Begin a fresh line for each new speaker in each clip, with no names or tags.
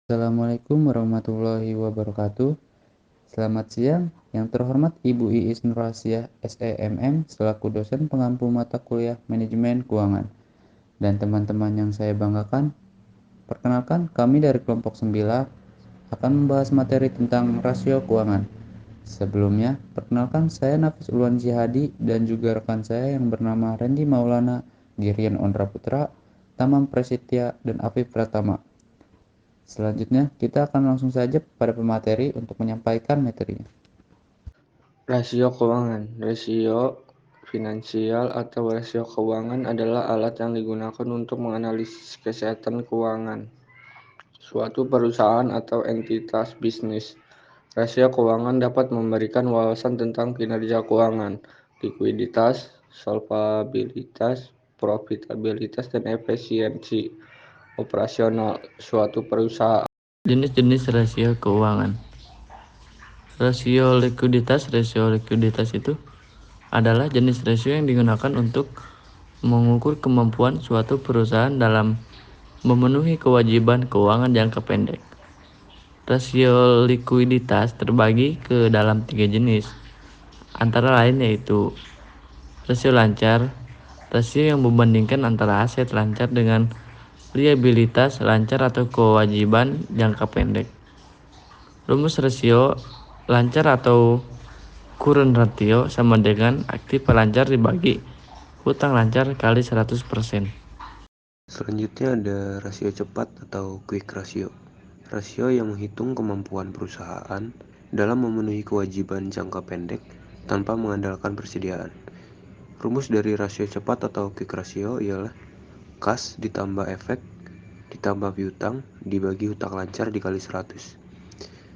Assalamualaikum warahmatullahi wabarakatuh. Selamat siang, yang terhormat Ibu Iis Nurhasiah SEMM selaku dosen pengampu mata kuliah Manajemen Keuangan dan teman-teman yang saya banggakan. Perkenalkan, kami dari kelompok 9 akan membahas materi tentang rasio keuangan. Sebelumnya, perkenalkan saya Nafis Ulwan Jihadi dan juga rekan saya yang bernama Randy Maulana, Girian Ondra Putra, Tamam Prasetya, dan Afif Pratama. Selanjutnya, kita akan langsung saja pada pemateri untuk menyampaikan materinya.
Rasio keuangan. Rasio finansial atau rasio keuangan adalah alat yang digunakan untuk menganalisis kesehatan keuangan suatu perusahaan atau entitas bisnis. Rasio keuangan dapat memberikan wawasan tentang kinerja keuangan, likuiditas, solvabilitas, profitabilitas, dan efisiensi operasional suatu perusahaan.
Jenis-jenis rasio keuangan. Rasio likuiditas itu adalah jenis rasio yang digunakan untuk mengukur kemampuan suatu perusahaan dalam memenuhi kewajiban keuangan jangka pendek. Rasio likuiditas terbagi ke dalam 3 jenis, antara lain yaitu rasio lancar, rasio yang membandingkan antara aset lancar dengan liabilitas lancar atau kewajiban jangka pendek. Rumus rasio lancar atau current ratio sama dengan aktif lancar dibagi hutang lancar kali 100%.
Selanjutnya ada rasio cepat atau quick ratio. Rasio yang menghitung kemampuan perusahaan dalam memenuhi kewajiban jangka pendek tanpa mengandalkan persediaan. Rumus dari rasio cepat atau quick ratio ialah kas ditambah efek ditambah piutang dibagi hutang lancar dikali 100.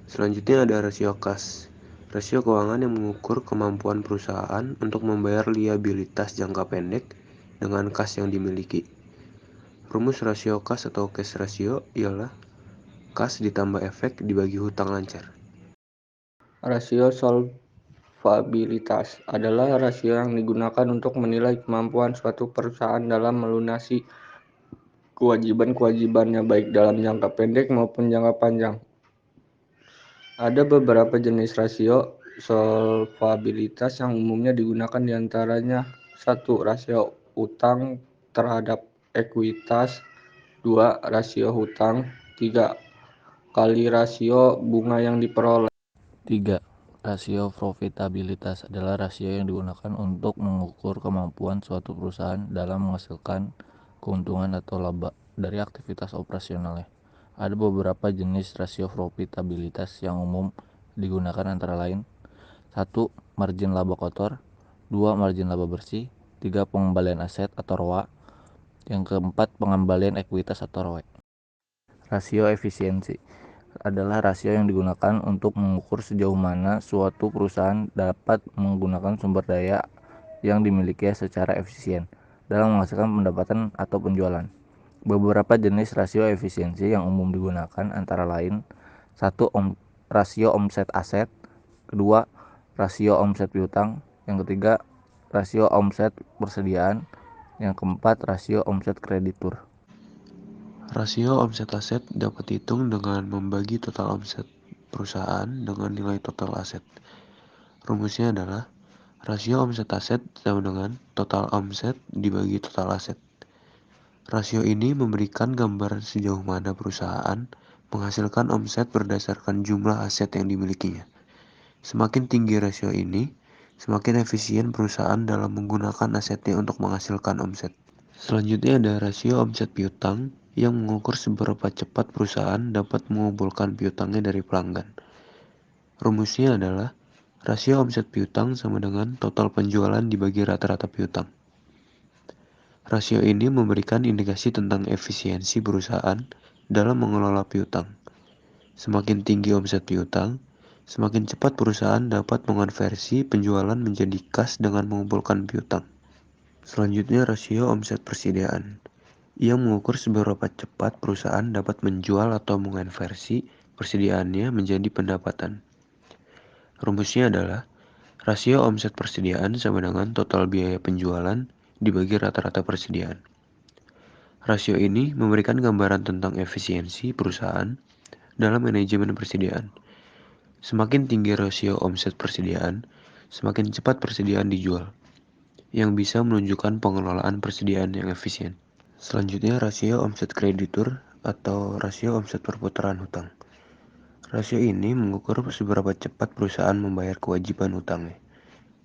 Selanjutnya ada rasio kas. Rasio keuangan yang mengukur kemampuan perusahaan untuk membayar liabilitas jangka pendek dengan kas yang dimiliki. Rumus rasio kas atau cash ratio ialah kas ditambah efek dibagi hutang lancar.
Rasio solvabilitas adalah rasio yang digunakan untuk menilai kemampuan suatu perusahaan dalam melunasi kewajiban-kewajibannya baik dalam jangka pendek maupun jangka panjang. Ada beberapa jenis rasio solvabilitas yang umumnya digunakan diantaranya 1. Rasio utang terhadap ekuitas, 2. Rasio hutang, 3. Kali rasio bunga yang diperoleh.
3. Rasio profitabilitas adalah rasio yang digunakan untuk mengukur kemampuan suatu perusahaan dalam menghasilkan keuntungan atau laba dari aktivitas operasionalnya. Ada beberapa jenis rasio profitabilitas yang umum digunakan antara lain 1. Margin laba kotor, 2. Margin laba bersih, 3. Pengembalian aset atau ROA, yang keempat pengembalian ekuitas atau ROE. Rasio efisiensi adalah rasio yang digunakan untuk mengukur sejauh mana suatu perusahaan dapat menggunakan sumber daya yang dimiliki secara efisien dalam menghasilkan pendapatan atau penjualan. Beberapa jenis rasio efisiensi yang umum digunakan antara lain 1. Rasio omset aset, kedua rasio omset piutang, yang ketiga rasio omset persediaan, yang keempat rasio omset kreditur.
Rasio omset aset dapat dihitung dengan membagi total omset perusahaan dengan nilai total aset. Rumusnya adalah rasio omset aset sama dengan total omset dibagi total aset. Rasio ini memberikan gambaran sejauh mana perusahaan menghasilkan omset berdasarkan jumlah aset yang dimilikinya. Semakin tinggi rasio ini, semakin efisien perusahaan dalam menggunakan asetnya untuk menghasilkan omset. Selanjutnya ada rasio omset piutang yang mengukur seberapa cepat perusahaan dapat mengumpulkan piutangnya dari pelanggan. Rumusnya adalah rasio omset piutang sama dengan total penjualan dibagi rata-rata piutang. Rasio ini memberikan indikasi tentang efisiensi perusahaan dalam mengelola piutang. Semakin tinggi omset piutang, semakin cepat perusahaan dapat mengonversi penjualan menjadi kas dengan mengumpulkan piutang. Selanjutnya rasio omset persediaan. Ia mengukur seberapa cepat perusahaan dapat menjual atau mengonversi persediaannya menjadi pendapatan. Rumusnya adalah rasio omset persediaan sama dengan total biaya penjualan dibagi rata-rata persediaan. Rasio ini memberikan gambaran tentang efisiensi perusahaan dalam manajemen persediaan. Semakin tinggi rasio omset persediaan, semakin cepat persediaan dijual, yang bisa menunjukkan pengelolaan persediaan yang efisien. Selanjutnya, rasio omset kreditur atau rasio omset perputaran hutang. Rasio ini mengukur seberapa cepat perusahaan membayar kewajiban hutangnya.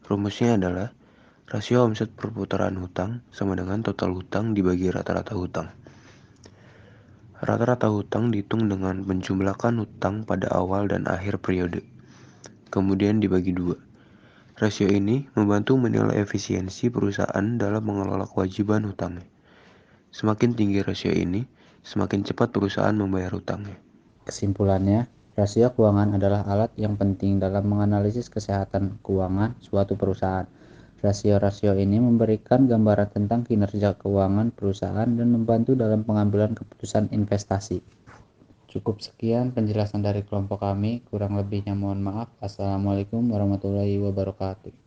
Rumusnya adalah rasio omset perputaran hutang sama dengan total hutang dibagi rata-rata hutang. Rata-rata hutang dihitung dengan menjumlahkan hutang pada awal dan akhir periode, kemudian dibagi 2. Rasio ini membantu menilai efisiensi perusahaan dalam mengelola kewajiban hutangnya. Semakin tinggi rasio ini, semakin cepat perusahaan membayar hutangnya.
Kesimpulannya, rasio keuangan adalah alat yang penting dalam menganalisis kesehatan keuangan suatu perusahaan. Rasio-rasio ini memberikan gambaran tentang kinerja keuangan perusahaan dan membantu dalam pengambilan keputusan investasi. Cukup sekian penjelasan dari kelompok kami, kurang lebihnya mohon maaf. Assalamualaikum warahmatullahi wabarakatuh.